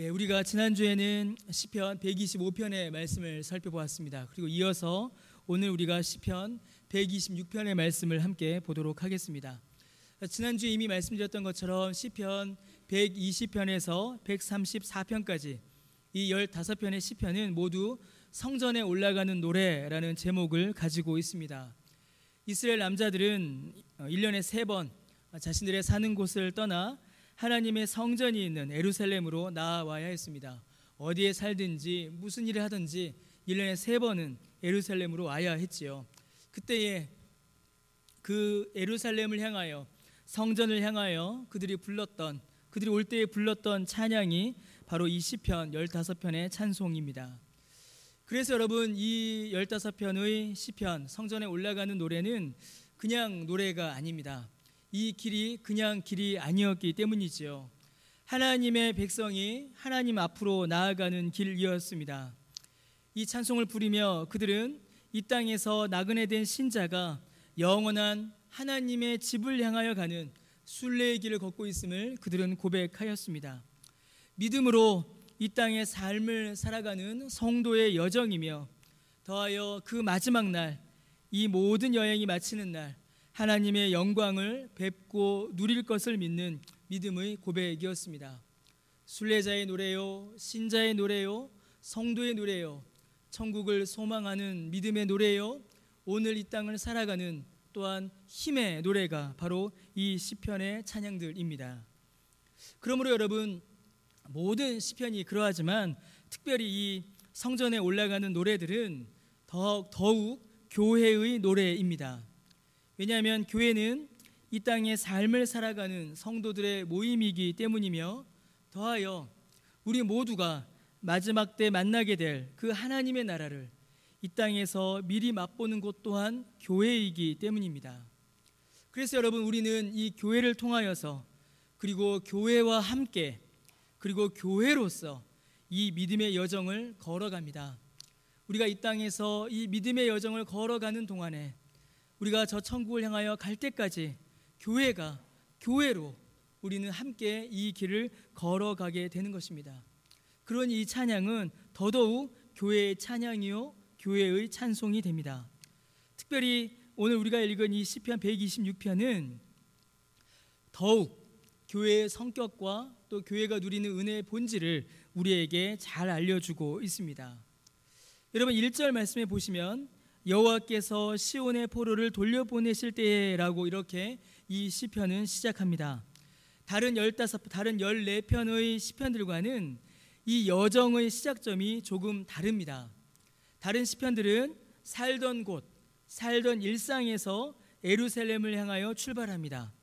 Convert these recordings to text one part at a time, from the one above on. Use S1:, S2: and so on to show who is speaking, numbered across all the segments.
S1: 우리가 지난주에는 시편 125편의 말씀을 살펴보았습니다. 그리고 이어서 오늘 우리가 시편 126편의 말씀을 함께 보도록 하겠습니다. 지난주에 이미 말씀드렸던 것처럼 시편 120편에서 134편까지 이 15편의 시편은 모두 성전에 올라가는 노래라는 제목을 가지고 있습니다. 이스라엘 남자들은 1년에 3번 자신들의 사는 곳을 떠나 하나님의 성전이 있는 예루살렘으로 나아와야 했습니다. 어디에 살든지 무슨 일을 하든지 1년에 3번은 예루살렘으로 와야 했지요. 그때에 그 예루살렘을 향하여, 성전을 향하여 그들이 올 때에 불렀던 찬양이 바로 이 시편 15편의 찬송입니다. 그래서 여러분, 이 15편의 시편, 성전에 올라가는 노래는 그냥 노래가 아닙니다. 이 길이 그냥 길이 아니었기 때문이지요. 하나님의 백성이 하나님 앞으로 나아가는 길이었습니다. 이 찬송을 부르며 그들은 이 땅에서 나그네 된 신자가 영원한 하나님의 집을 향하여 가는 순례의 길을 걷고 있음을 그들은 고백하였습니다. 믿음으로 이 땅의 삶을 살아가는 성도의 여정이며, 더하여 그 마지막 날, 이 모든 여행이 마치는 날 하나님의 영광을 뵙고 누릴 것을 믿는 믿음의 고백이었습니다. 순례자의 노래요, 신자의 노래요, 성도의 노래요, 천국을 소망하는 믿음의 노래요, 오늘 이 땅을 살아가는 또한 힘의 노래가 바로 이 시편의 찬양들입니다. 그러므로 여러분, 모든 시편이 그러하지만 특별히 이 성전에 올라가는 노래들은 더욱 교회의 노래입니다. 왜냐하면 교회는 이 땅의 삶을 살아가는 성도들의 모임이기 때문이며, 더하여 우리 모두가 마지막 때 만나게 될 그 하나님의 나라를 이 땅에서 미리 맛보는 곳 또한 교회이기 때문입니다. 그래서 여러분, 우리는 이 교회를 통하여서, 그리고 교회와 함께, 그리고 교회로서 이 믿음의 여정을 걸어갑니다. 우리가 이 땅에서 이 믿음의 여정을 걸어가는 동안에 우리가 저 천국을 향하여 갈 때까지 교회로 우리는 함께 이 길을 걸어가게 되는 것입니다. 그러니 이 찬양은 더더욱 교회의 찬양이요 교회의 찬송이 됩니다. 특별히 오늘 우리가 읽은 이 시편 126편은 더욱 교회의 성격과 또 교회가 누리는 은혜의 본질을 우리에게 잘 알려주고 있습니다. 여러분, 1절 말씀에 보시면 여호와께서 시온의 포로를 돌려보내실 때라고 이렇게 이 시편은 시작합니다. 다른 14편의 시편들과는 이 여정의 시작점이 조금 다릅니다. 다른 시편들은 살던 곳, 살던 일상에서 예루살렘을 향하여 출발합니다.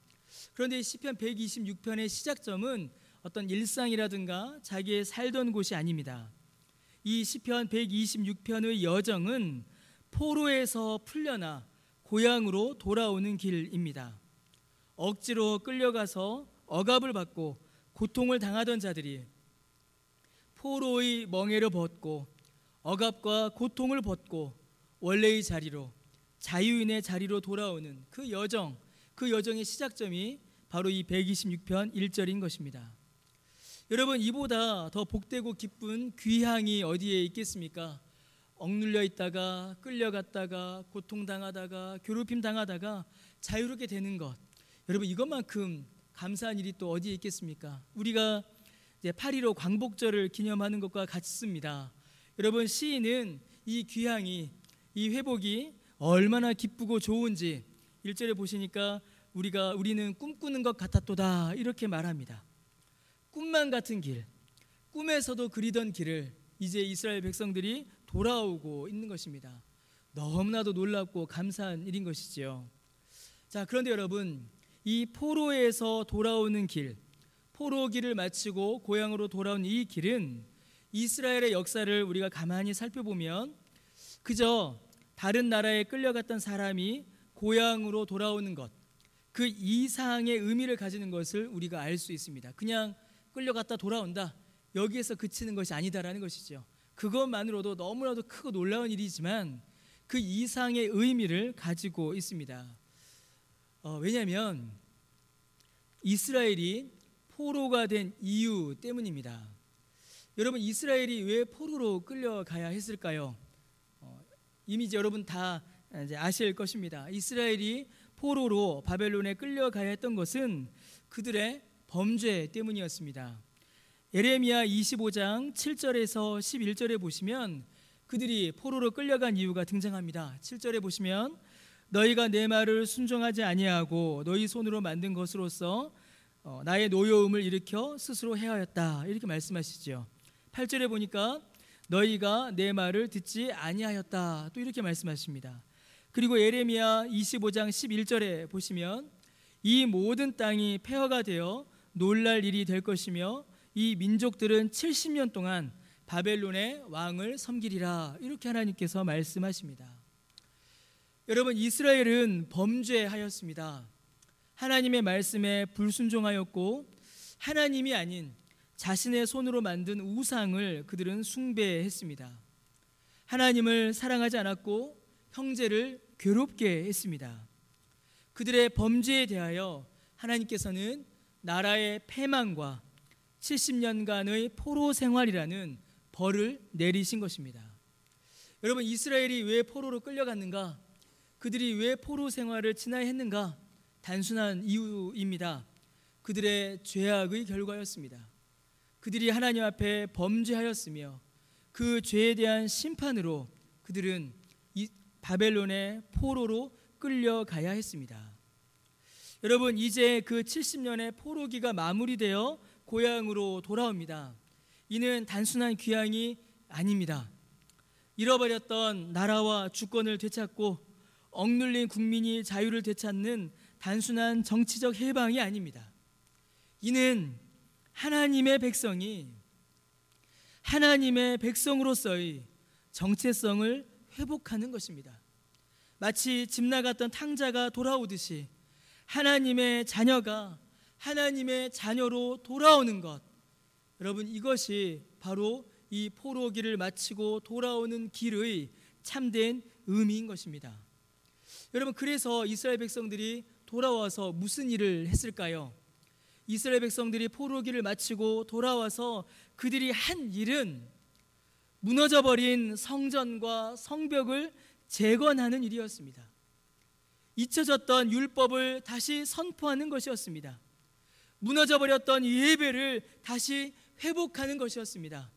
S1: 그런데 시편 126편의 시작점은 어떤 일상이라든가 자기의 살던 곳이 아닙니다. 이 시편 126편의 여정은 포로에서 풀려나 고향으로 돌아오는 길입니다. 억지로 끌려가서 억압을 받고 고통을 당하던 자들이 포로의 멍에를 벗고 억압과 고통을 벗고 원래의 자리로, 자유인의 자리로 돌아오는 그 여정의 시작점이 바로 이 126편 1절인 것입니다. 여러분, 이보다 더 복되고 기쁜 귀향이 어디에 있겠습니까? 억눌려 있다가 끌려갔다가 고통당하다가 괴롭힘 당하다가 자유롭게 되는 것, 여러분, 이것만큼 감사한 일이 또 어디에 있겠습니까? 우리가 이제 8.15 광복절을 기념하는 것과 같습니다. 여러분, 시인은 이 귀향이, 이 회복이 얼마나 기쁘고 좋은지 1절에 보시니까 우리는 꿈꾸는 것 같았도다 이렇게 말합니다. 꿈만 같은 길, 꿈에서도 그리던 길을 이제 이스라엘 백성들이 돌아오고 있는 것입니다. 너무나도 놀랍고 감사한 일인 것이지요. 자, 그런데 여러분, 이 포로에서 돌아오는 길, 포로길을 마치고 고향으로 돌아온 이 길은 이스라엘의 역사를 우리가 가만히 살펴보면 그저 다른 나라에 끌려갔던 사람이 고향으로 돌아오는 것, 그 이상의 의미를 가지는 것을 우리가 알 수 있습니다. 그냥 끌려갔다 돌아온다, 여기에서 그치는 것이 아니다라는 것이죠. 그것만으로도 너무나도 크고 놀라운 일이지만 그 이상의 의미를 가지고 있습니다. 왜냐하면 이스라엘이 포로가 된 이유 때문입니다. 여러분, 이스라엘이 왜 포로로 끌려가야 했을까요? 이미 이제 여러분 다 이제 아실 것입니다. 이스라엘이 포로로 바벨론에 끌려가야 했던 것은 그들의 범죄 때문이었습니다. 예레미야 25장 7절에서 11절에 보시면 그들이 포로로 끌려간 이유가 등장합니다. 7절에 보시면 너희가 내 말을 순종하지 아니하고 너희 손으로 만든 것으로서 나의 노여움을 일으켜 스스로 해하였다, 이렇게 말씀하시죠. 8절에 보니까 너희가 내 말을 듣지 아니하였다, 또 이렇게 말씀하십니다. 그리고 예레미야 25장 11절에 보시면 이 모든 땅이 폐허가 되어 놀랄 일이 될 것이며 이 민족들은 70년 동안 바벨론의 왕을 섬기리라, 이렇게 하나님께서 말씀하십니다. 여러분, 이스라엘은 범죄하였습니다. 하나님의 말씀에 불순종하였고 하나님이 아닌 자신의 손으로 만든 우상을 그들은 숭배했습니다. 하나님을 사랑하지 않았고 형제를 괴롭게 했습니다. 그들의 범죄에 대하여 하나님께서는 나라의 패망과 70년간의 포로 생활이라는 벌을 내리신 것입니다. 여러분, 이스라엘이 왜 포로로 끌려갔는가? 그들이 왜 포로 생활을 지나야 했는가? 단순한 이유입니다. 그들의 죄악의 결과였습니다. 그들이 하나님 앞에 범죄하였으며 그 죄에 대한 심판으로 그들은 바벨론의 포로로 끌려가야 했습니다. 여러분, 이제 그 70년의 포로기가 마무리되어 고향으로 돌아옵니다. 이는 단순한 귀향이 아닙니다. 잃어버렸던 나라와 주권을 되찾고 억눌린 국민이 자유를 되찾는 단순한 정치적 해방이 아닙니다. 이는 하나님의 백성이 하나님의 백성으로서의 정체성을 회복하는 것입니다. 마치 집 나갔던 탕자가 돌아오듯이 하나님의 자녀가 하나님의 자녀로 돌아오는 것, 여러분, 이것이 바로 이 포로기를 마치고 돌아오는 길의 참된 의미인 것입니다. 여러분, 그래서 이스라엘 백성들이 돌아와서 무슨 일을 했을까요? 이스라엘 백성들이 포로기를 마치고 돌아와서 그들이 한 일은 무너져버린 성전과 성벽을 재건하는 일이었습니다. 잊혀졌던 율법을 다시 선포하는 것이었습니다. 무너져버렸던 예배를 다시 회복하는 것이었습니다.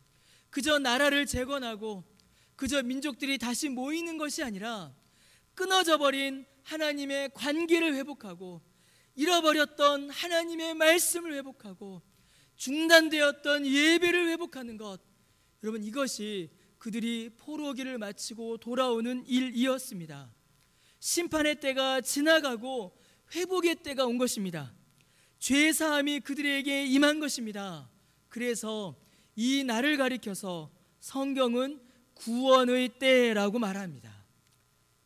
S1: 그저 나라를 재건하고 그저 민족들이 다시 모이는 것이 아니라 끊어져버린 하나님의 관계를 회복하고 잃어버렸던 하나님의 말씀을 회복하고 중단되었던 예배를 회복하는 것, 여러분, 이것이 그들이 포로기를 마치고 돌아오는 일이었습니다. 심판의 때가 지나가고 회복의 때가 온 것입니다. 죄사함이 그들에게 임한 것입니다. 그래서 이 날을 가리켜서 성경은 구원의 때라고 말합니다.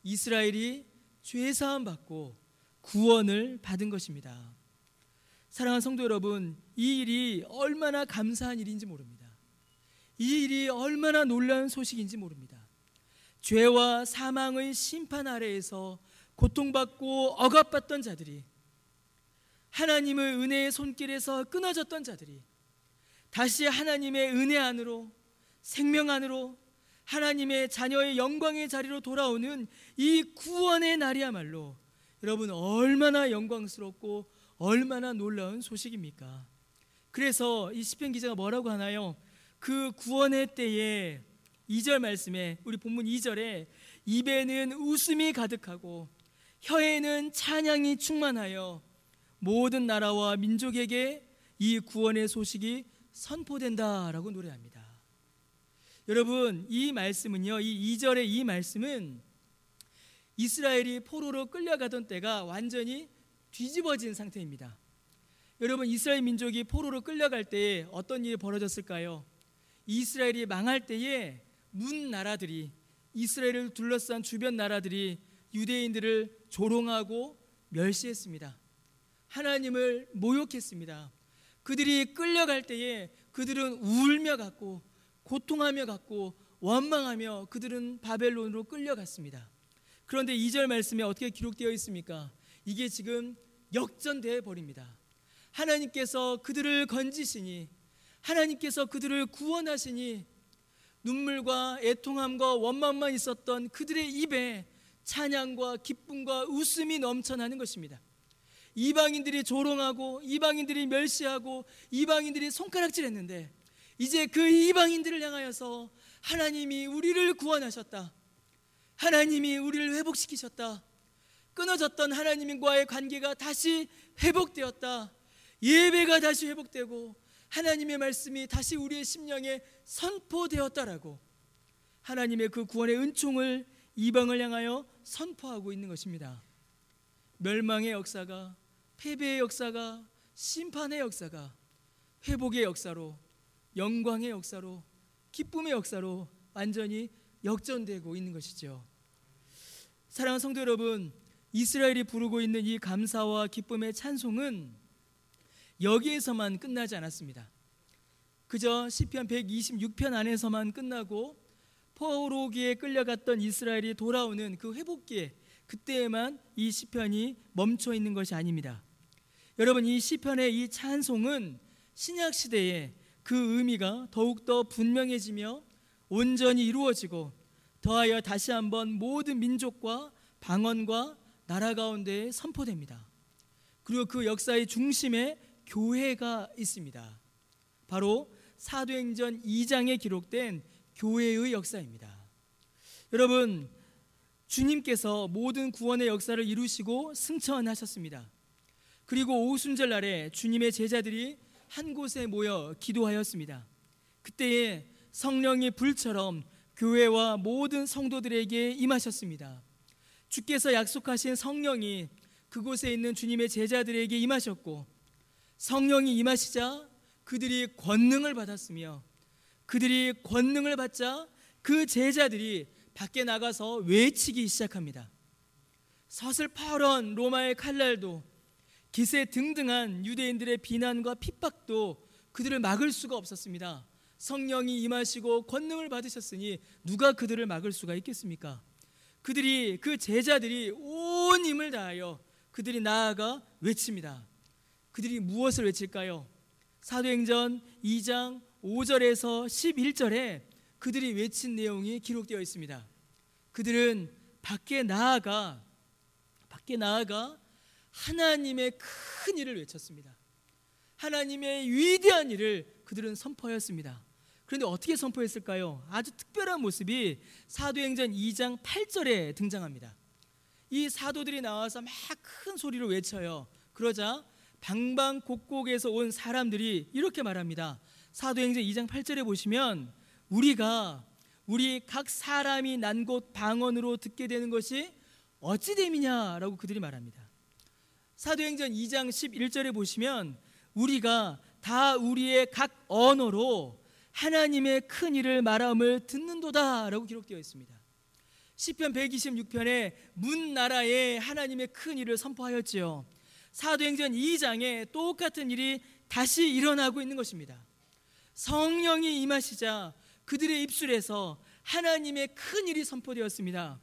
S1: 이스라엘이 죄사함 받고 구원을 받은 것입니다. 사랑하는 성도 여러분, 이 일이 얼마나 감사한 일인지 모릅니다. 이 일이 얼마나 놀라운 소식인지 모릅니다. 죄와 사망의 심판 아래에서 고통받고 억압받던 자들이, 하나님의 은혜의 손길에서 끊어졌던 자들이 다시 하나님의 은혜 안으로, 생명 안으로, 하나님의 자녀의 영광의 자리로 돌아오는 이 구원의 날이야말로 여러분, 얼마나 영광스럽고 얼마나 놀라운 소식입니까? 그래서 이 시편 기자가 뭐라고 하나요? 그 구원의 때에 2절 말씀에, 우리 본문 2절에 입에는 웃음이 가득하고 혀에는 찬양이 충만하여 모든 나라와 민족에게 이 구원의 소식이 선포된다라고 노래합니다. 여러분, 이 말씀은요, 이 2절의 이 말씀은 이스라엘이 포로로 끌려가던 때가 완전히 뒤집어진 상태입니다. 여러분, 이스라엘 민족이 포로로 끌려갈 때에 어떤 일이 벌어졌을까요? 이스라엘이 망할 때에 문 나라들이, 이스라엘을 둘러싼 주변 나라들이 유대인들을 조롱하고 멸시했습니다. 하나님을 모욕했습니다. 그들이 끌려갈 때에 그들은 울며 갔고 고통하며 갔고 원망하며 그들은 바벨론으로 끌려갔습니다. 그런데 2절 말씀에 어떻게 기록되어 있습니까? 이게 지금 역전되어 버립니다. 하나님께서 그들을 건지시니 하나님께서 그들을 구원하시니 눈물과 애통함과 원망만 있었던 그들의 입에 찬양과 기쁨과 웃음이 넘쳐나는 것입니다. 이방인들이 조롱하고 이방인들이 멸시하고 이방인들이 손가락질했는데 이제 그 이방인들을 향하여서 하나님이 우리를 구원하셨다, 하나님이 우리를 회복시키셨다, 끊어졌던 하나님과의 관계가 다시 회복되었다, 예배가 다시 회복되고 하나님의 말씀이 다시 우리의 심령에 선포되었다라고 하나님의 그 구원의 은총을 이방을 향하여 선포하고 있는 것입니다. 멸망의 역사가, 패배의 역사가, 심판의 역사가 회복의 역사로, 영광의 역사로, 기쁨의 역사로 완전히 역전되고 있는 것이죠. 사랑하는 성도 여러분, 이스라엘이 부르고 있는 이 감사와 기쁨의 찬송은 여기에서만 끝나지 않았습니다. 그저 시편 126편 안에서만 끝나고 포로기에 끌려갔던 이스라엘이 돌아오는 그 회복기에 그때에만 이 시편이 멈춰 있는 것이 아닙니다. 여러분, 이 시편의 이 찬송은 신약 시대에 그 의미가 더욱더 분명해지며 온전히 이루어지고 더하여 다시 한번 모든 민족과 방언과 나라 가운데 선포됩니다. 그리고 그 역사의 중심에 교회가 있습니다. 바로 사도행전 2장에 기록된 교회의 역사입니다. 여러분, 주님께서 모든 구원의 역사를 이루시고 승천하셨습니다. 그리고 오순절 날에 주님의 제자들이 한 곳에 모여 기도하였습니다. 그때에 성령이 불처럼 교회와 모든 성도들에게 임하셨습니다. 주께서 약속하신 성령이 그곳에 있는 주님의 제자들에게 임하셨고, 성령이 임하시자 그들이 권능을 받았으며, 그들이 권능을 받자 그 제자들이 밖에 나가서 외치기 시작합니다. 서슬퍼런 로마의 칼날도, 기세 등등한 유대인들의 비난과 핍박도 그들을 막을 수가 없었습니다. 성령이 임하시고 권능을 받으셨으니 누가 그들을 막을 수가 있겠습니까? 그 제자들이 온 힘을 다하여 그들이 나아가 외칩니다. 그들이 무엇을 외칠까요? 사도행전 2장 5절에서 11절에 그들이 외친 내용이 기록되어 있습니다. 그들은 밖에 나아가 하나님의 큰 일을 외쳤습니다. 하나님의 위대한 일을 그들은 선포하였습니다. 그런데 어떻게 선포했을까요? 아주 특별한 모습이 사도행전 2장 8절에 등장합니다. 이 사도들이 나와서 막 큰 소리로 외쳐요. 그러자 방방곡곡에서 온 사람들이 이렇게 말합니다. 사도행전 2장 8절에 보시면 우리 각 사람이 난 곳 방언으로 듣게 되는 것이 어찌 됨이냐라고 그들이 말합니다. 사도행전 2장 11절에 보시면 우리가 다 우리의 각 언어로 하나님의 큰 일을 말함을 듣는도다 라고 기록되어 있습니다. 시편 126편에 문 나라에 하나님의 큰 일을 선포하였지요. 사도행전 2장에 똑같은 일이 다시 일어나고 있는 것입니다. 성령이 임하시자 그들의 입술에서 하나님의 큰 일이 선포되었습니다.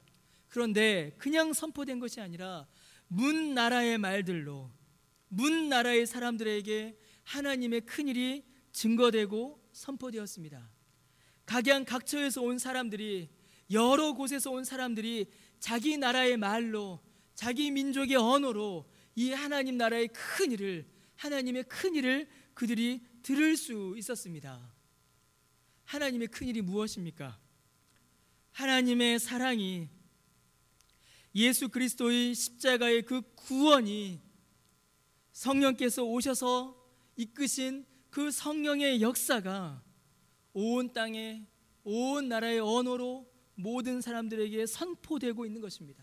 S1: 그런데 그냥 선포된 것이 아니라 문 나라의 말들로, 문 나라의 사람들에게 하나님의 큰 일이 증거되고 선포되었습니다. 각양각처에서 온 사람들이, 여러 곳에서 온 사람들이 자기 나라의 말로, 자기 민족의 언어로 이 하나님 나라의 큰 일을, 하나님의 큰 일을 그들이 들을 수 있었습니다. 하나님의 큰 일이 무엇입니까? 하나님의 사랑이, 예수 그리스도의 십자가의 그 구원이, 성령께서 오셔서 이끄신 그 성령의 역사가 온 땅에, 온 나라의 언어로 모든 사람들에게 선포되고 있는 것입니다.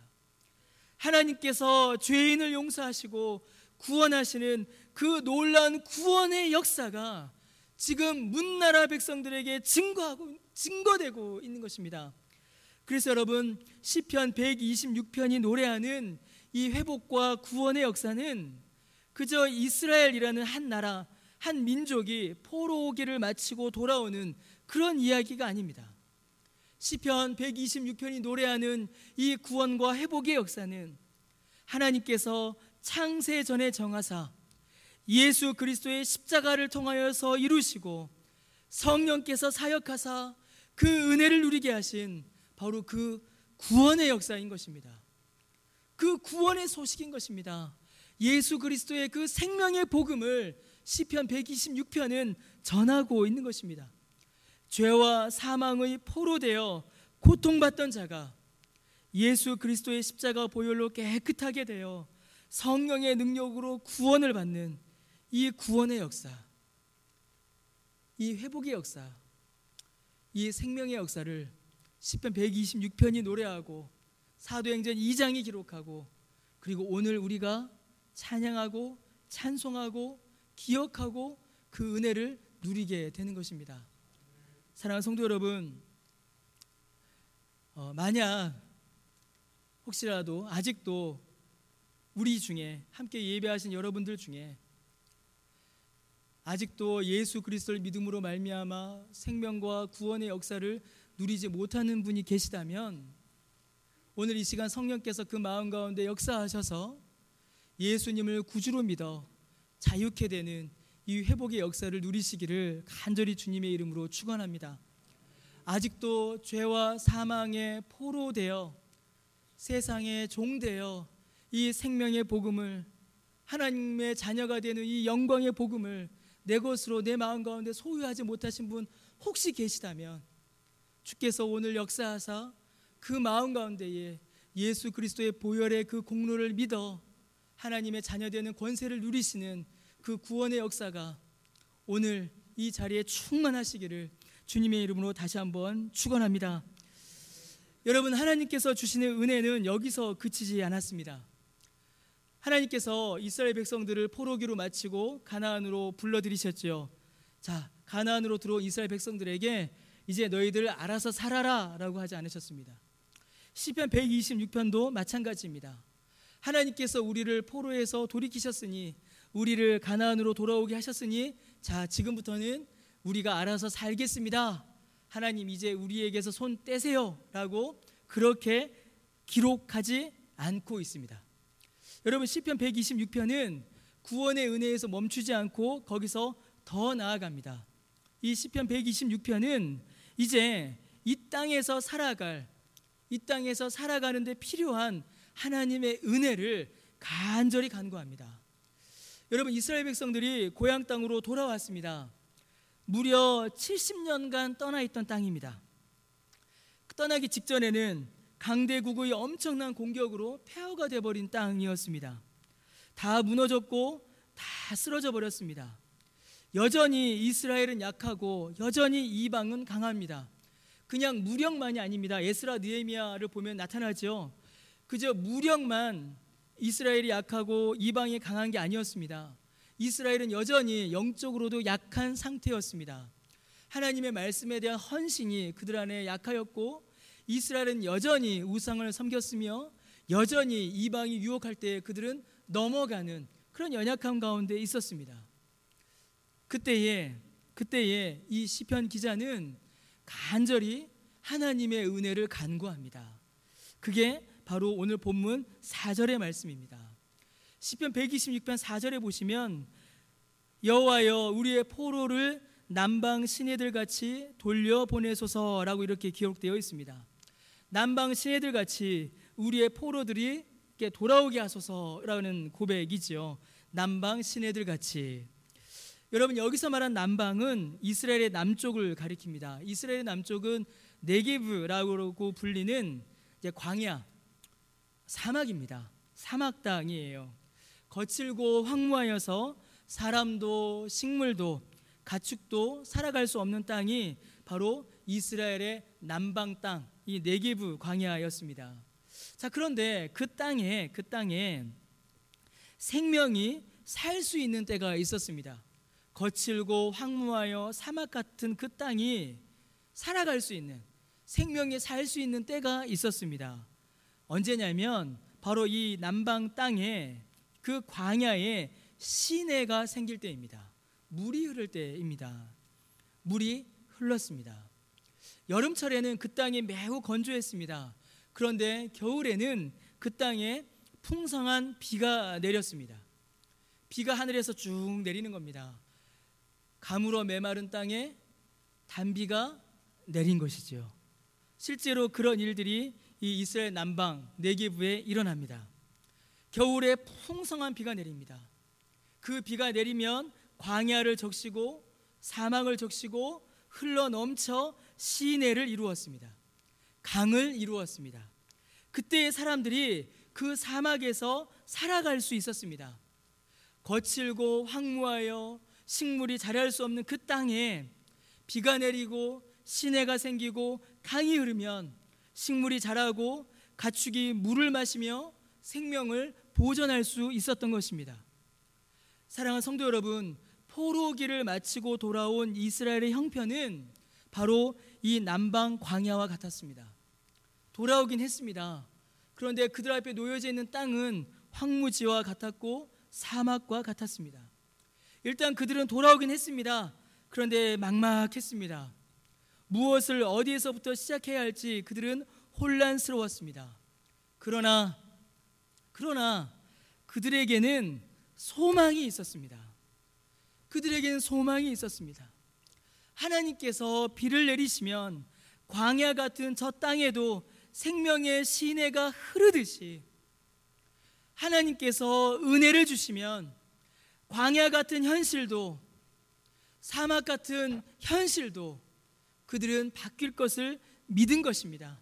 S1: 하나님께서 죄인을 용서하시고 구원하시는 그 놀라운 구원의 역사가 지금 문나라 백성들에게 증거되고 있는 것입니다. 그래서 여러분, 시편 126편이 노래하는 이 회복과 구원의 역사는 그저 이스라엘이라는 한 나라, 한 민족이 포로기를 마치고 돌아오는 그런 이야기가 아닙니다. 시편 126편이 노래하는 이 구원과 회복의 역사는 하나님께서 창세 전에 정하사 예수 그리스도의 십자가를 통하여서 이루시고 성령께서 사역하사 그 은혜를 누리게 하신 바로 그 구원의 역사인 것입니다. 그 구원의 소식인 것입니다. 예수 그리스도의 그 생명의 복음을 시편 126편은 전하고 있는 것입니다. 죄와 사망의 포로되어 고통받던 자가 예수 그리스도의 십자가 보혈로 깨끗하게 되어 성령의 능력으로 구원을 받는 이 구원의 역사, 이 회복의 역사, 이 생명의 역사를 시편 126편이 노래하고 사도행전 2장이 기록하고, 그리고 오늘 우리가 찬양하고 찬송하고 기억하고 그 은혜를 누리게 되는 것입니다. 사랑하는 성도 여러분, 만약 혹시라도 아직도 우리 중에 함께 예배하신 여러분들 중에 아직도 예수 그리스도를 믿음으로 말미암아 생명과 구원의 역사를 누리지 못하는 분이 계시다면, 오늘 이 시간 성령께서 그 마음 가운데 역사하셔서 예수님을 구주로 믿어 자유케 되는 이 회복의 역사를 누리시기를 간절히 주님의 이름으로 축원합니다. 아직도 죄와 사망의 포로되어 세상의 종되어 이 생명의 복음을, 하나님의 자녀가 되는 이 영광의 복음을 내 것으로 내 마음 가운데 소유하지 못하신 분 혹시 계시다면, 주께서 오늘 역사하사 그 마음 가운데에 예수 그리스도의 보혈의 그 공로를 믿어 하나님의 자녀 되는 권세를 누리시는 그 구원의 역사가 오늘 이 자리에 충만하시기를 주님의 이름으로 다시 한번 축원합니다. 여러분, 하나님께서 주시는 은혜는 여기서 그치지 않았습니다. 하나님께서 이스라엘 백성들을 포로기로 마치고 가나안으로 불러들이셨죠. 자, 가나안으로 들어온 이스라엘 백성들에게 이제 너희들 알아서 살아라 라고 하지 않으셨습니다. 시편 126편도 마찬가지입니다. 하나님께서 우리를 포로에서 돌이키셨으니, 우리를 가나안으로 돌아오게 하셨으니, 자, 지금부터는 우리가 알아서 살겠습니다. 하나님 이제 우리에게서 손 떼세요 라고 그렇게 기록하지 않고 있습니다. 여러분, 시편 126편은 구원의 은혜에서 멈추지 않고 거기서 더 나아갑니다. 이 시편 126편은 이제 이 땅에서 살아가는 데 필요한 하나님의 은혜를 간절히 간구합니다. 여러분, 이스라엘 백성들이 고향 땅으로 돌아왔습니다. 무려 70년간 떠나 있던 땅입니다. 떠나기 직전에는 강대국의 엄청난 공격으로 폐허가 되어버린 땅이었습니다. 다 무너졌고 다 쓰러져 버렸습니다. 여전히 이스라엘은 약하고 여전히 이방은 강합니다. 그냥 무력만이 아닙니다. 에스라 느헤미야를 보면 나타나죠. 그저 무력만 이스라엘이 약하고 이방이 강한 게 아니었습니다. 이스라엘은 여전히 영적으로도 약한 상태였습니다. 하나님의 말씀에 대한 헌신이 그들 안에 약하였고, 이스라엘은 여전히 우상을 섬겼으며 여전히 이방이 유혹할 때 그들은 넘어가는 그런 연약함 가운데 있었습니다. 그때에 이 시편 기자는 간절히 하나님의 은혜를 간구합니다. 그게 바로 오늘 본문 4절의 말씀입니다. 시편 126편 4절에 보시면 여호와여 우리의 포로를 남방 시내들같이 돌려보내소서라고 이렇게 기록되어 있습니다. 남방 시내들같이 우리의 포로들이 돌아오게 하소서라는 고백이지요. 남방 시내들같이. 여러분, 여기서 말한 남방은 이스라엘의 남쪽을 가리킵니다. 이스라엘의 남쪽은 네게브라고 불리는 이제 광야, 사막입니다. 사막 땅이에요. 거칠고 황무하여서 사람도 식물도 가축도 살아갈 수 없는 땅이 바로 이스라엘의 남방 땅, 이 네게브 광야였습니다. 자, 그런데 그 땅에 생명이 살 수 있는 때가 있었습니다. 거칠고 황무하여 사막 같은 그 땅이 살아갈 수 있는, 생명이 살 수 있는 때가 있었습니다. 언제냐면 바로 이 남방 땅에 그 광야에 시내가 생길 때입니다. 물이 흐를 때입니다. 물이 흘렀습니다. 여름철에는 그 땅이 매우 건조했습니다. 그런데 겨울에는 그 땅에 풍성한 비가 내렸습니다. 비가 하늘에서 쭉 내리는 겁니다. 가물어 메마른 땅에 단비가 내린 것이죠. 실제로 그런 일들이 이 이스라엘 남방 네게브에 일어납니다. 겨울에 풍성한 비가 내립니다. 그 비가 내리면 광야를 적시고 사막을 적시고 흘러 넘쳐 시내를 이루었습니다. 강을 이루었습니다. 그때의 사람들이 그 사막에서 살아갈 수 있었습니다. 거칠고 황무하여 식물이 자랄 수 없는 그 땅에 비가 내리고 시내가 생기고 강이 흐르면 식물이 자라고 가축이 물을 마시며 생명을 보존할 수 있었던 것입니다. 사랑하는 성도 여러분, 포로기를 마치고 돌아온 이스라엘의 형편은 바로 이 남방 광야와 같았습니다. 돌아오긴 했습니다. 그런데 그들 앞에 놓여져 있는 땅은 황무지와 같았고 사막과 같았습니다. 일단 그들은 돌아오긴 했습니다. 그런데 막막했습니다. 무엇을 어디에서부터 시작해야 할지 그들은 혼란스러웠습니다. 그러나 그들에게는 소망이 있었습니다. 그들에게는 소망이 있었습니다. 하나님께서 비를 내리시면 광야 같은 저 땅에도 생명의 시내가 흐르듯이 하나님께서 은혜를 주시면 광야 같은 현실도 사막 같은 현실도 그들은 바뀔 것을 믿은 것입니다.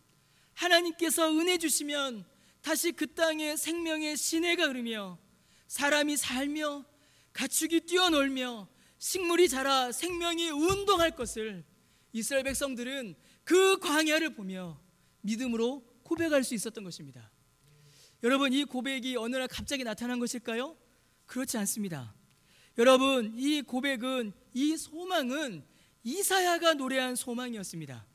S1: 하나님께서 은혜 주시면 다시 그 땅에 생명의 시내가 흐르며 사람이 살며 가축이 뛰어놀며 식물이 자라 생명이 운동할 것을 이스라엘 백성들은 그 광야를 보며 믿음으로 고백할 수 있었던 것입니다. 여러분, 이 고백이 어느 날 갑자기 나타난 것일까요? 그렇지 않습니다. 여러분, 이 고백은, 이 소망은 이사야가 노래한 소망이었습니다.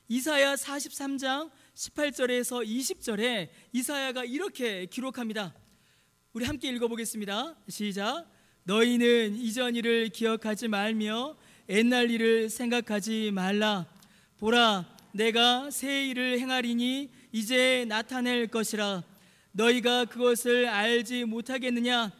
S1: 이사야 43장 18절에서 20절에 이사야가 이렇게 기록합니다. 우리 함께 읽어보겠습니다. 시작. 너희는 이전 일을 기억하지 말며 옛날 일을 생각하지 말라. 보라, 내가 새 일을 행하리니 이제 나타낼 것이라. 너희가 그것을 알지 못하겠느냐?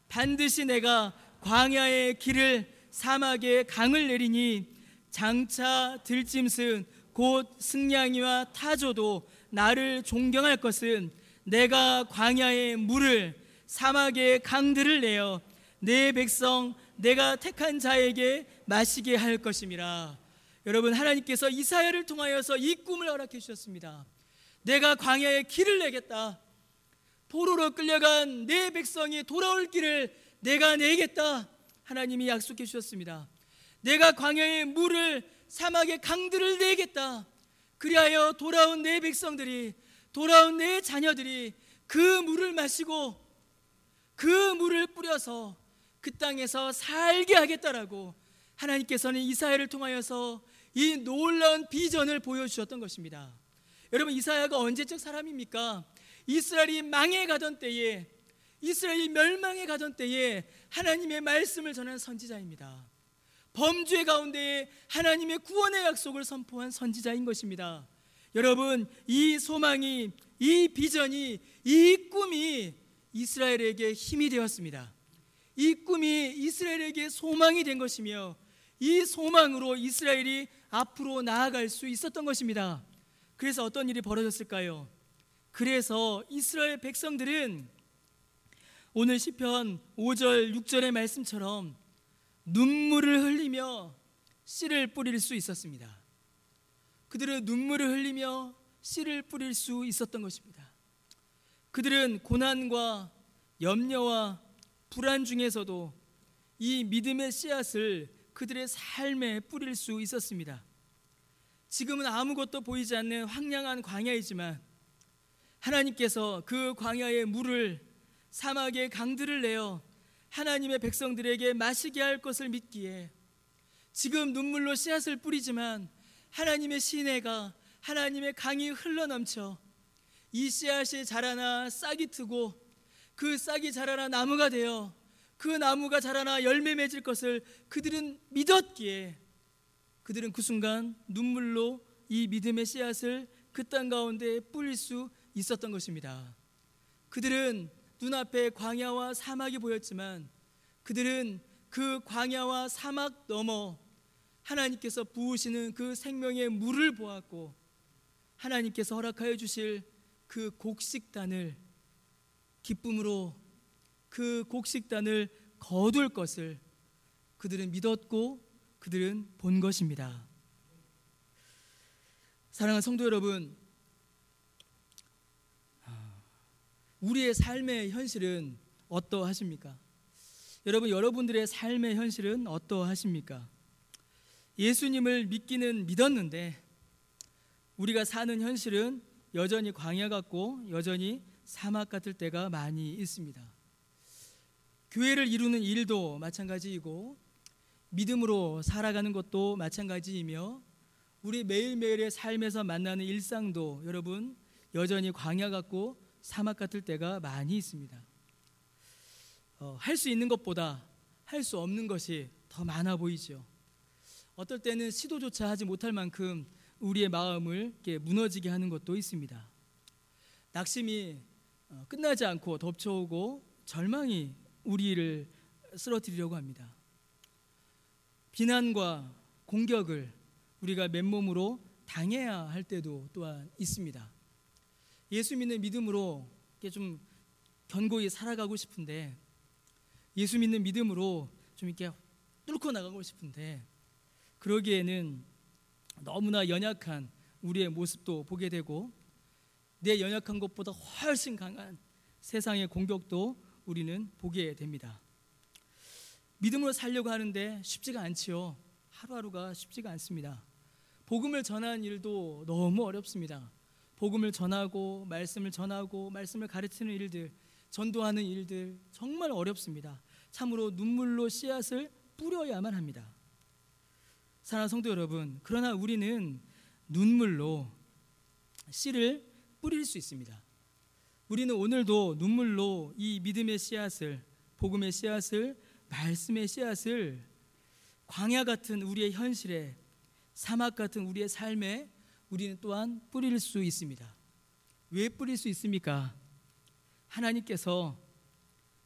S1: 반드시 내가 광야의 길을 사막에 강을 내리니 장차 들짐승 곧 승냥이와 타조도 나를 존경할 것은 내가 광야의 물을 사막의 강들을 내어 내 백성 내가 택한 자에게 마시게 할 것임이라. 여러분, 하나님께서 이사야를 통하여서 이 꿈을 허락해 주셨습니다. 내가 광야의 길을 내겠다. 포로로 끌려간 내 백성이 돌아올 길을 내가 내겠다. 하나님이 약속해 주셨습니다. 내가 광야의 물을 사막의 강들을 내겠다. 그리하여 돌아온 내 백성들이, 돌아온 내 자녀들이 그 물을 마시고 그 물을 뿌려서 그 땅에서 살게 하겠다라고 하나님께서는 이사야를 통하여서 이 놀라운 비전을 보여주셨던 것입니다. 여러분, 이사야가 언제적 사람입니까? 이스라엘이 망해가던 때에, 이스라엘이 멸망해 가던 때에 하나님의 말씀을 전한 선지자입니다. 범죄 가운데에 하나님의 구원의 약속을 선포한 선지자인 것입니다. 여러분, 이 소망이, 이 비전이, 이 꿈이 이스라엘에게 힘이 되었습니다. 이 꿈이 이스라엘에게 소망이 된 것이며 이 소망으로 이스라엘이 앞으로 나아갈 수 있었던 것입니다. 그래서 어떤 일이 벌어졌을까요? 그래서 이스라엘 백성들은 오늘 시편 5절 6절의 말씀처럼 눈물을 흘리며 씨를 뿌릴 수 있었습니다. 그들은 눈물을 흘리며 씨를 뿌릴 수 있었던 것입니다. 그들은 고난과 염려와 불안 중에서도 이 믿음의 씨앗을 그들의 삶에 뿌릴 수 있었습니다. 지금은 아무것도 보이지 않는 황량한 광야이지만 하나님께서 그 광야의 물을 사막의 강들을 내어 하나님의 백성들에게 마시게 할 것을 믿기에 지금 눈물로 씨앗을 뿌리지만 하나님의 시내가, 하나님의 강이 흘러넘쳐 이 씨앗이 자라나 싹이 트고 그 싹이 자라나 나무가 되어 그 나무가 자라나 열매 맺을 것을 그들은 믿었기에 그들은 그 순간 눈물로 이 믿음의 씨앗을 그 땅 가운데 뿌릴 수 있었던 것입니다. 그들은 눈앞에 광야와 사막이 보였지만 그들은 그 광야와 사막 넘어 하나님께서 부으시는 그 생명의 물을 보았고 하나님께서 허락하여 주실 그 곡식단을 기쁨으로 그 곡식단을 거둘 것을 그들은 믿었고 그들은 본 것입니다. 사랑하는 성도 여러분, 우리의 삶의 현실은 어떠하십니까? 여러분들의 삶의 현실은 어떠하십니까? 예수님을 믿기는 믿었는데 우리가 사는 현실은 여전히 광야 같고 여전히 사막 같을 때가 많이 있습니다. 교회를 이루는 일도 마찬가지이고 믿음으로 살아가는 것도 마찬가지이며 우리 매일매일의 삶에서 만나는 일상도 여러분 여전히 광야 같고 사막 같을 때가 많이 있습니다. 할 수 있는 것보다 할 수 없는 것이 더 많아 보이죠. 어떨 때는 시도조차 하지 못할 만큼 우리의 마음을 이렇게 무너지게 하는 것도 있습니다. 낙심이 끝나지 않고 덮쳐오고 절망이 우리를 쓰러뜨리려고 합니다. 비난과 공격을 우리가 맨몸으로 당해야 할 때도 또한 있습니다. 예수 믿는 믿음으로 이렇게 좀 견고히 살아가고 싶은데, 예수 믿는 믿음으로 좀 이렇게 뚫고 나가고 싶은데, 그러기에는 너무나 연약한 우리의 모습도 보게 되고 내 연약한 것보다 훨씬 강한 세상의 공격도 우리는 보게 됩니다. 믿음으로 살려고 하는데 쉽지가 않지요. 하루하루가 쉽지가 않습니다. 복음을 전하는 일도 너무 어렵습니다. 복음을 전하고 말씀을 가르치는 일들, 전도하는 일들 정말 어렵습니다. 참으로 눈물로 씨앗을 뿌려야만 합니다. 사랑하는 성도 여러분, 그러나 우리는 눈물로 씨를 뿌릴 수 있습니다. 우리는 오늘도 눈물로 이 믿음의 씨앗을, 복음의 씨앗을, 말씀의 씨앗을 광야 같은 우리의 현실에, 사막 같은 우리의 삶에 우리는 또한 뿌릴 수 있습니다. 왜 뿌릴 수 있습니까? 하나님께서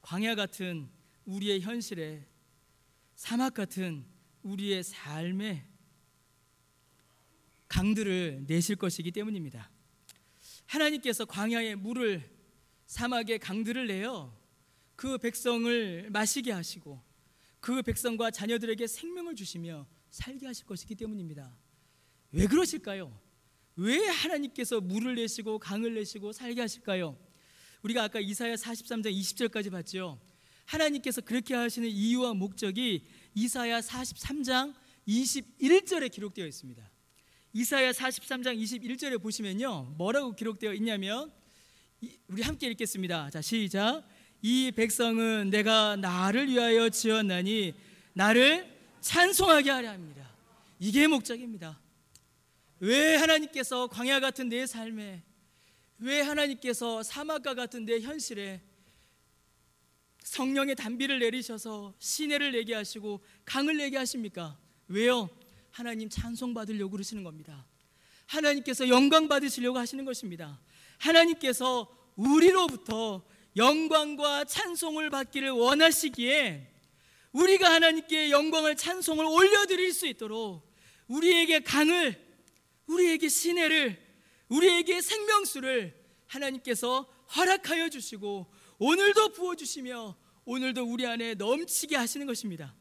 S1: 광야 같은 우리의 현실에, 사막 같은 우리의 삶에 강들을 내실 것이기 때문입니다. 하나님께서 광야의 물을, 사막의 강들을 내어 그 백성을 마시게 하시고 그 백성과 자녀들에게 생명을 주시며 살게 하실 것이기 때문입니다. 왜 그러실까요? 왜 하나님께서 물을 내시고 강을 내시고 살게 하실까요? 우리가 아까 이사야 43장 20절까지 봤죠. 하나님께서 그렇게 하시는 이유와 목적이 이사야 43장 21절에 기록되어 있습니다. 이사야 43장 21절에 보시면요, 뭐라고 기록되어 있냐면, 우리 함께 읽겠습니다. 자, 시작. 이 백성은 내가 나를 위하여 지었나니 나를 찬송하게 하려 합니다. 이게 목적입니다. 왜 하나님께서 광야 같은 내 삶에, 왜 하나님께서 사막과 같은 내 현실에 성령의 단비를 내리셔서 시내를 내게 하시고 강을 내게 하십니까? 왜요? 하나님 찬송 받으려고 그러시는 겁니다. 하나님께서 영광 받으시려고 하시는 것입니다. 하나님께서 우리로부터 영광과 찬송을 받기를 원하시기에 우리가 하나님께 영광을, 찬송을 올려드릴 수 있도록 우리에게 강을, 우리에게 시내를, 우리에게 생명수를 하나님께서 허락하여 주시고 오늘도 부어주시며 오늘도 우리 안에 넘치게 하시는 것입니다.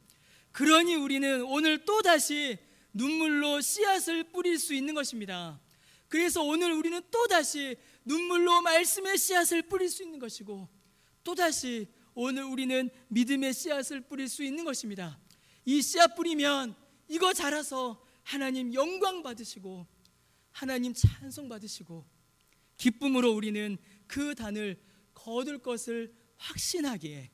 S1: 그러니 우리는 오늘 또다시 눈물로 씨앗을 뿌릴 수 있는 것입니다. 그래서 오늘 우리는 또다시 눈물로 말씀의 씨앗을 뿌릴 수 있는 것이고, 또다시 오늘 우리는 믿음의 씨앗을 뿌릴 수 있는 것입니다. 이 씨앗 뿌리면 이거 자라서 하나님 영광 받으시고 하나님 찬송 받으시고 기쁨으로 우리는 그 단을 거둘 것을 확신하기에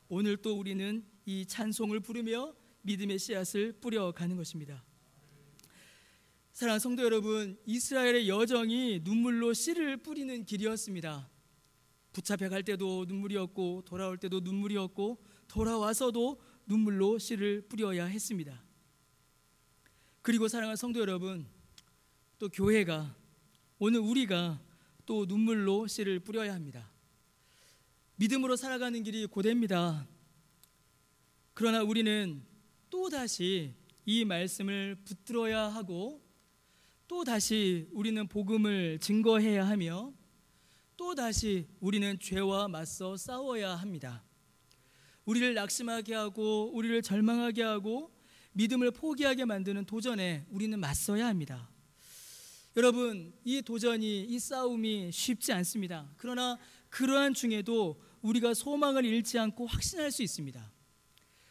S1: 오늘 또 우리는 이 찬송을 부르며 믿음의 씨앗을 뿌려가는 것입니다. 사랑하는 성도 여러분, 이스라엘의 여정이 눈물로 씨를 뿌리는 길이었습니다. 붙잡혀 갈 때도 눈물이었고 돌아올 때도 눈물이었고 돌아와서도 눈물로 씨를 뿌려야 했습니다. 그리고 사랑하는 성도 여러분, 또 교회가, 오늘 우리가 또 눈물로 씨를 뿌려야 합니다. 믿음으로 살아가는 길이 고됩니다. 그러나 우리는 또다시 이 말씀을 붙들어야 하고 또 다시 우리는 복음을 증거해야 하며 또 다시 우리는 죄와 맞서 싸워야 합니다. 우리를 낙심하게 하고 우리를 절망하게 하고 믿음을 포기하게 만드는 도전에 우리는 맞서야 합니다. 여러분, 이 도전이, 이 싸움이 쉽지 않습니다. 그러나 그러한 중에도 우리가 소망을 잃지 않고 확신할 수 있습니다.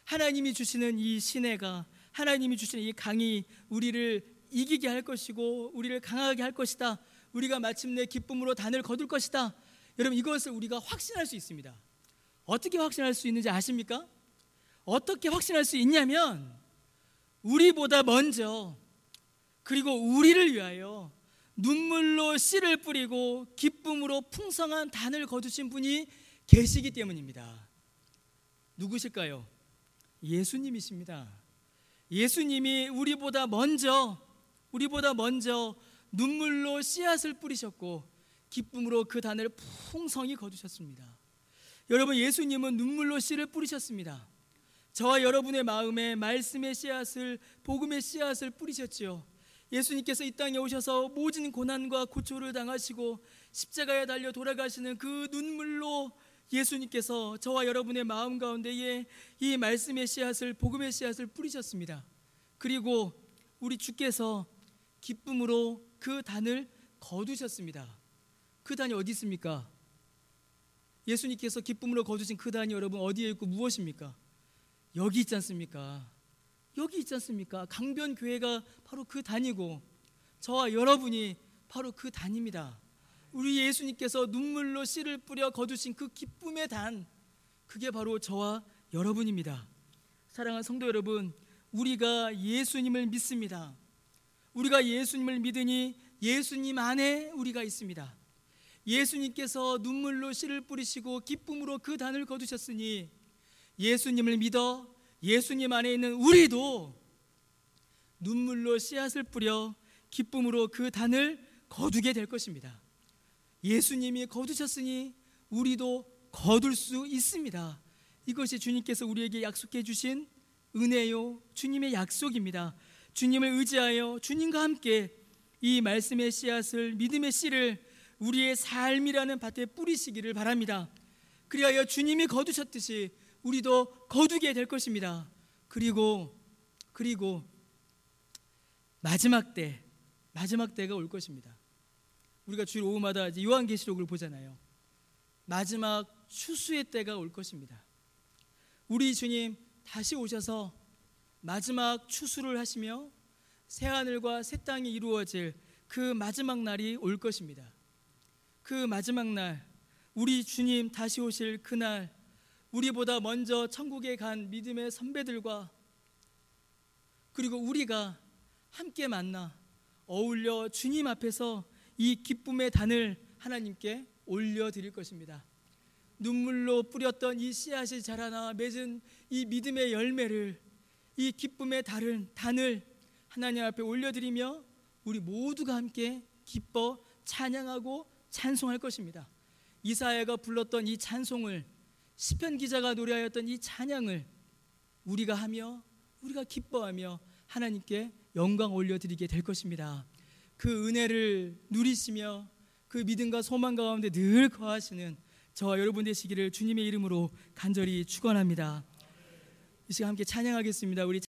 S1: 하나님이 주시는 이 시내가, 하나님이 주시는 이 강이 우리를 이기게 할 것이고 우리를 강하게 할 것이다. 우리가 마침내 기쁨으로 단을 거둘 것이다. 여러분, 이것을 우리가 확신할 수 있습니다. 어떻게 확신할 수 있는지 아십니까? 어떻게 확신할 수 있냐면 우리보다 먼저, 그리고 우리를 위하여 눈물로 씨를 뿌리고 기쁨으로 풍성한 단을 거두신 분이 계시기 때문입니다. 누구실까요? 예수님이십니다. 예수님이 우리보다 먼저 눈물로 씨앗을 뿌리셨고 기쁨으로 그 단을 풍성히 거두셨습니다. 여러분, 예수님은 눈물로 씨를 뿌리셨습니다. 저와 여러분의 마음에 말씀의 씨앗을, 복음의 씨앗을 뿌리셨지요. 예수님께서 이 땅에 오셔서 모진 고난과 고초를 당하시고 십자가에 달려 돌아가시는 그 눈물로 예수님께서 저와 여러분의 마음 가운데에 이 말씀의 씨앗을, 복음의 씨앗을 뿌리셨습니다. 그리고 우리 주께서 기쁨으로 그 단을 거두셨습니다. 그 단이 어디 있습니까? 예수님께서 기쁨으로 거두신 그 단이 여러분 어디에 있고 무엇입니까? 여기 있지 않습니까? 여기 있지 않습니까? 강변교회가 바로 그 단이고 저와 여러분이 바로 그 단입니다. 우리 예수님께서 눈물로 씨를 뿌려 거두신 그 기쁨의 단, 그게 바로 저와 여러분입니다. 사랑하는 성도 여러분, 우리가 예수님을 믿습니다. 우리가 예수님을 믿으니 예수님 안에 우리가 있습니다. 예수님께서 눈물로 씨를 뿌리시고 기쁨으로 그 단을 거두셨으니 예수님을 믿어 예수님 안에 있는 우리도 눈물로 씨앗을 뿌려 기쁨으로 그 단을 거두게 될 것입니다. 예수님이 거두셨으니 우리도 거둘 수 있습니다. 이것이 주님께서 우리에게 약속해 주신 은혜요, 주님의 약속입니다. 주님을 의지하여 주님과 함께 이 말씀의 씨앗을, 믿음의 씨를 우리의 삶이라는 밭에 뿌리시기를 바랍니다. 그리하여 주님이 거두셨듯이 우리도 거두게 될 것입니다. 그리고 마지막 때가 올 것입니다. 우리가 주일 오후마다 이제 요한계시록을 보잖아요. 마지막 추수의 때가 올 것입니다. 우리 주님 다시 오셔서 마지막 추수를 하시며 새하늘과 새 땅이 이루어질 그 마지막 날이 올 것입니다. 그 마지막 날, 우리 주님 다시 오실 그날, 우리보다 먼저 천국에 간 믿음의 선배들과 그리고 우리가 함께 만나 어울려 주님 앞에서 이 기쁨의 단을 하나님께 올려드릴 것입니다. 눈물로 뿌렸던 이 씨앗이 자라나 맺은 이 믿음의 열매를, 이 기쁨의 단을 하나님 앞에 올려드리며 우리 모두가 함께 기뻐 찬양하고 찬송할 것입니다. 이사야가 불렀던 이 찬송을, 시편 기자가 노래하였던 이 찬양을 우리가 하며 우리가 기뻐하며 하나님께 영광 올려드리게 될 것입니다. 그 은혜를 누리시며 그 믿음과 소망 가운데 늘 거하시는 저와 여러분 되시기를 주님의 이름으로 간절히 축원합니다. 이 시간 함께 찬양하겠습니다. 우리